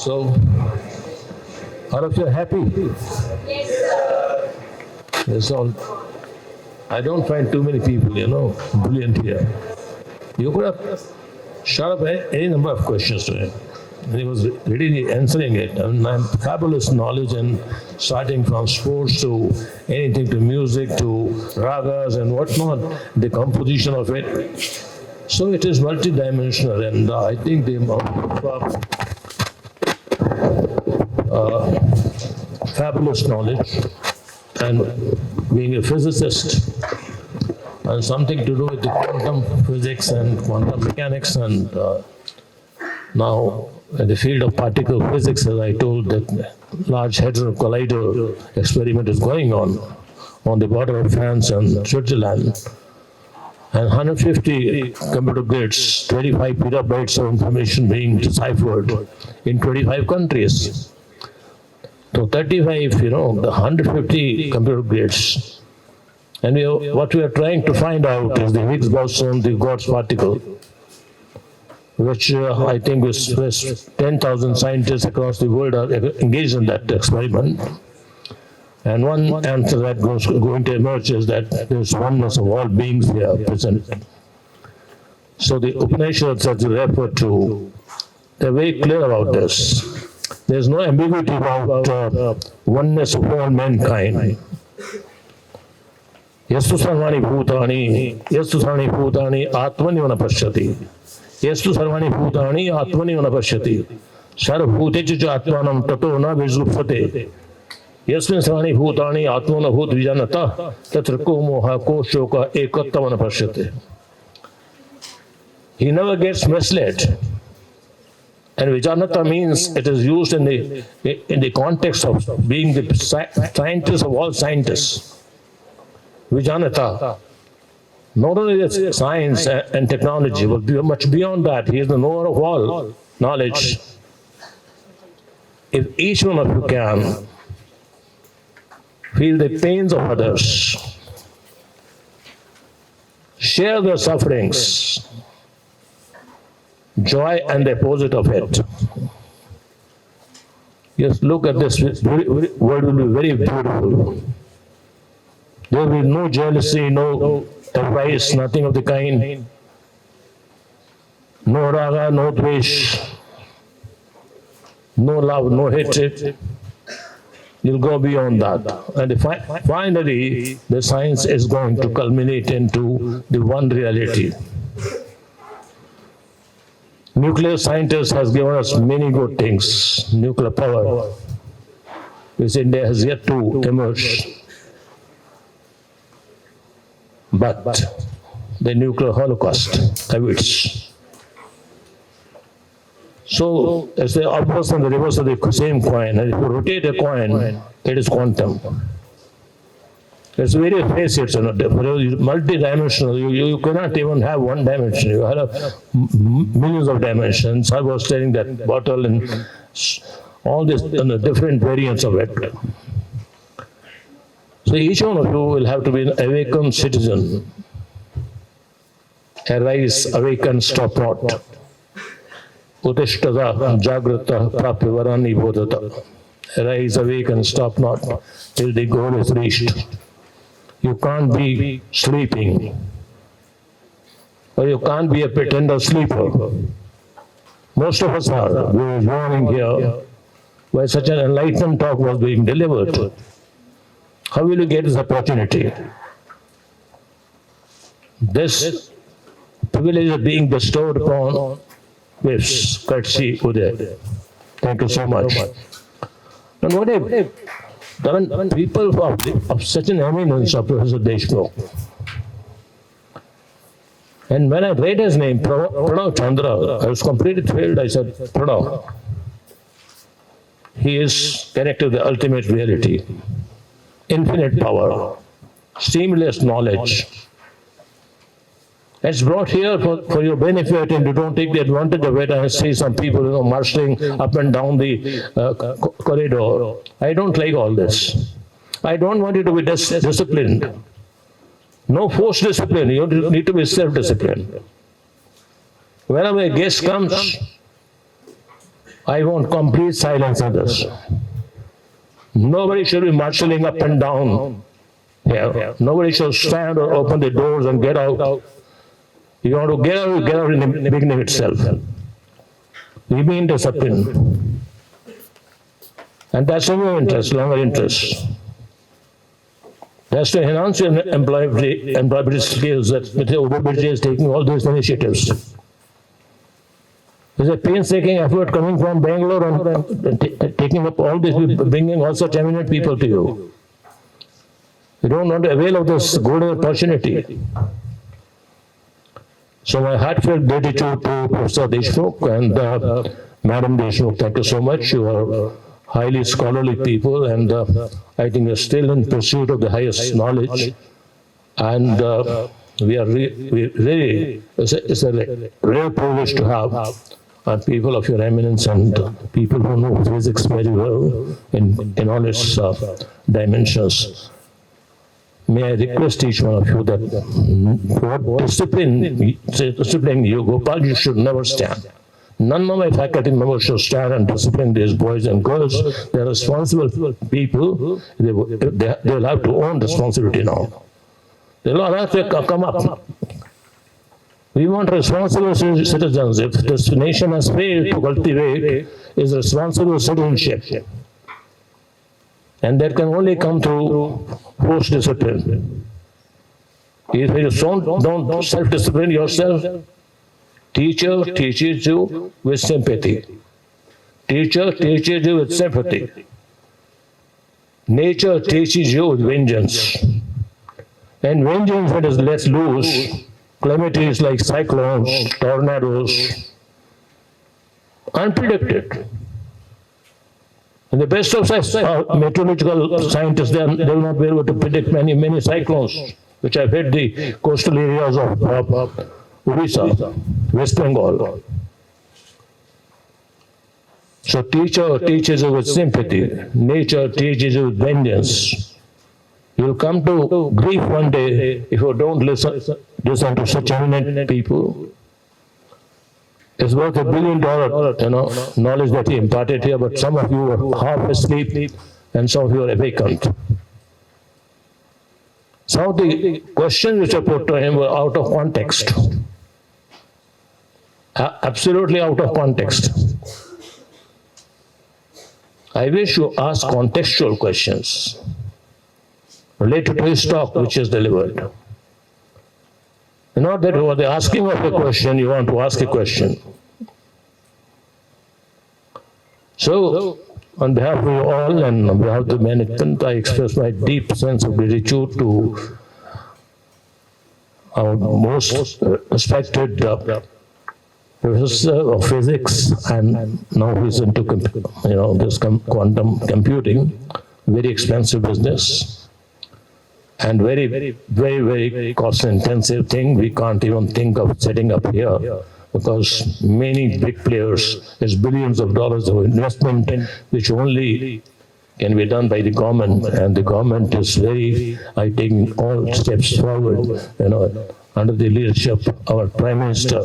So, all of you are happy? Yes, all. I don't find too many people, brilliant here. You could have shot up any number of questions to him. And he was ready answering it. And I'm fabulous knowledge and starting from sports to anything to music to ragas and whatnot, the composition of it. So it is multidimensional, and I think the amount of fabulous knowledge and being a physicist and something to do with the quantum physics and quantum mechanics and now in the field of particle physics, as I told, that Large Hadron Collider experiment is going on the border of France and Switzerland. And 150 computer grids, 25 petabytes of information being deciphered in 25 countries. So 35, the 150 computer grids. And what we are trying to find out is the Higgs boson, the God's particle, which I think is 10,000 scientists across the world are engaged in that experiment. And one answer that going to emerge is that there's oneness of all beings here present. So the Upanishads that you refer to, they're very clear about this. There's no ambiguity about oneness of all mankind. Yastu sarvani bhutani atmani vanapashyati. Yastu sarvani bhutani atmani vanapashyati. Sarvbhutechu atmanam tato na vijlupsate. Yasmin sarvani bhutani atmana bhut vijanata tatra ko moha ko shoka ekattavana pashyate. He never gets misled. And vijanata means it is used in the context of being the scientist of all scientists. Vijanata. Not only the science and technology, but much beyond that. He is the knower of all knowledge. If each one of you can feel the pains of others, share their sufferings, joy and the opposite of it. Just look at this, world will be very beautiful. There will be no jealousy, no advice, nothing of the kind. No raga, no dvesh, no love, no hatred. You'll go beyond that. And finally, the science is going to culminate into the one reality. Nuclear scientists has given us many good things, nuclear power, which India has yet to emerge. But the nuclear holocaust, VIPS. So it's the opposite and the reverse of the same coin. And if you rotate a coin, it is quantum. It's various facets, multi-dimensional. You cannot even have one dimension. You have millions of dimensions. I was telling that bottle and all this different variants of it. So each one of you will have to be an awakened citizen. Arise, awaken, stop not. Utishtada, jagrata, prapivarani bodhata. Arise, awaken, stop not till the goal is reached. You can't be sleeping, or you can't be a pretender sleeper. Most of us are. We were joining here where such an enlightenment talk was being delivered. How will you get this opportunity? This privilege is being bestowed upon VIPS, courtesy Uday. Thank you so much. And what if people of such an eminence of Professor Deshmukh, and when I read his name, Pranav Chandra, I was completely thrilled. I said, Pranav, he is connected to the ultimate reality. Infinite power, seamless knowledge. It's brought here for your benefit, and you don't take the advantage of it. And see some people, marching up and down the corridor. I don't like all this. I don't want you to be disciplined. No forced discipline. You need to be self-disciplined. Whenever a guest comes, I want complete silence in this. Nobody should be marshalling up and down here. Nobody should stand or open the doors and get out. You want to get out in the beginning itself. Remain disciplined. And that's in your interest, longer interest. That's to enhance your employability skills that Mr. Obabiji is taking all these initiatives. There's a painstaking effort coming from Bangalore and taking up all this, bringing all such eminent people to you. You don't want to avail of this golden opportunity. So my heartfelt gratitude to Professor Deshmukh and Madam Deshmukh. Thank you so much. You are highly scholarly people, and I think you're still in pursuit of the highest knowledge. And we are really, it's a rare privilege to have people of your eminence and people who know physics very well in all its dimensions. May I request each one of you that for discipline you, Gopal, you should never stand. None of my faculty members should stand and discipline these boys and girls. They are responsible people. They will have to own responsibility now. They will have to come up. We want responsible citizens. If this nation has failed to cultivate is responsible citizenship. And that can only come through forced discipline. If you don't self-discipline yourself, teacher teaches you with sympathy. Teacher teaches you with sympathy. Nature teaches you with vengeance. And vengeance, when it is let loose, calamities like cyclones, tornadoes, unpredicted. And the best of meteorological scientists, they will not be able to predict many cyclones, which have hit the coastal areas of Odisha, West Bengal. So teacher teaches you with sympathy. Nature teaches you with vengeance. You will come to grief one day if you don't listen to such eminent people. It's worth $1 billion, knowledge that he imparted here, but some of you were half asleep and some of you are awakened. Some of the questions which I put to him were out of context. Absolutely out of context. I wish you ask contextual questions related to his talk which is delivered. Not that over the asking of a question, you want to ask a question. So, on behalf of you all and on behalf of the management, I express my deep sense of gratitude to our most respected professor of physics, and now he's into this quantum computing, very expensive business. And very cost-intensive thing. We can't even think of setting up here because many big players, there's billions of dollars of investment which only can be done by the government, and the government is taking all steps forward, under the leadership of our Prime Minister.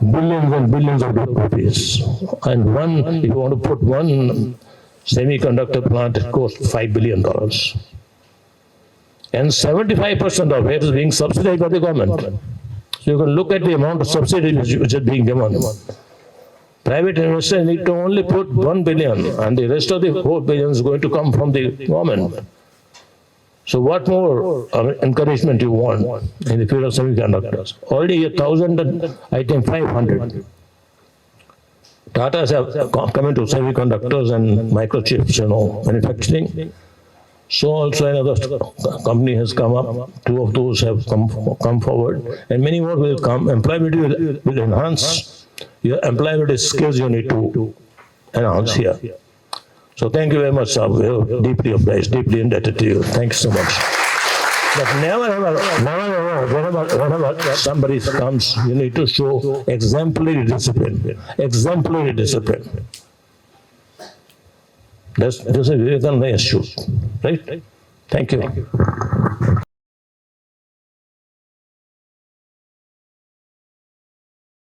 Billions and billions of rupees. And if you want to put one semiconductor plant, it costs $5 billion. And 75% of it is being subsidized by the government. So you can look at the amount of subsidy which is being given. Private investors need to only put $1 billion, and the rest of the $4 billion is going to come from the government. So what more encouragement you want in the field of semiconductors? Already 1,000 and I think 500. Tata's have come into semiconductors and microchips, manufacturing. So also another company has come up. 2 of those have come forward, and many more will come. Employability will enhance. Your employability skills you need to enhance here. So thank you very much, sir. We are deeply obliged, deeply indebted to you. Thank you so much. But never ever, whenever somebody comes, you need to show exemplary discipline. Exemplary discipline. This is a Vivekananda issue, right? Thank you.